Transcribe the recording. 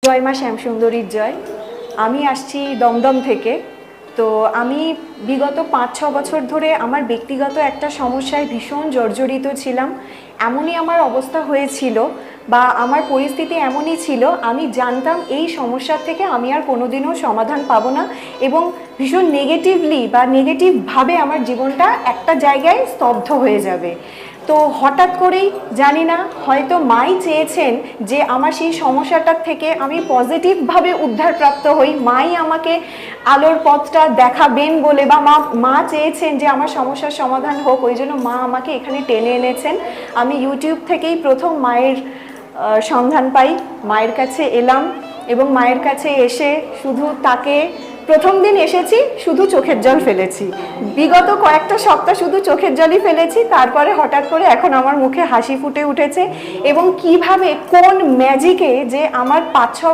জয় মা শ্যামসুন্দরীর জয়। আমি আসছি দমদম থেকে। তো আমি বিগত 5-6 বছর ধরে আমার ব্যক্তিগত একটা সমস্যায় ভীষণ জর্জরিত ছিলাম। এমনই আমার অবস্থা হয়েছিল বা আমার পরিস্থিতি এমনই ছিল, আমি জানতাম এই সমস্যার থেকে আমি আর কোনোদিনও সমাধান পাবো না এবং ভীষণ নেগেটিভলি বা নেগেটিভভাবে আমার জীবনটা একটা জায়গায় স্তব্ধ হয়ে যাবে। তো হঠাৎ করেই জানি না, হয়তো মাই চেয়েছেন যে আমার সেই সমস্যাটার থেকে আমি পজিটিভভাবে উদ্ধারপ্রাপ্ত হই, মাই আমাকে আলোর পথটা দেখাবেন বলে, বা মা চেয়েছেন যে আমার সমস্যার সমাধান হোক, ওই জন্য মা আমাকে এখানে টেনে এনেছেন। আমি ইউটিউব থেকেই প্রথম মায়ের সন্ধান পাই, মায়ের কাছে এলাম এবং মায়ের কাছে এসে শুধু তাকে প্রথম দিন এসেছি, শুধু চোখের জল ফেলেছি। বিগত কয়েকটা সপ্তাহ শুধু চোখের জলই ফেলেছি। তারপরে হঠাৎ করে এখন আমার মুখে হাসি ফুটে উঠেছে এবং কিভাবে কোন ম্যাজিকে যে আমার 5-6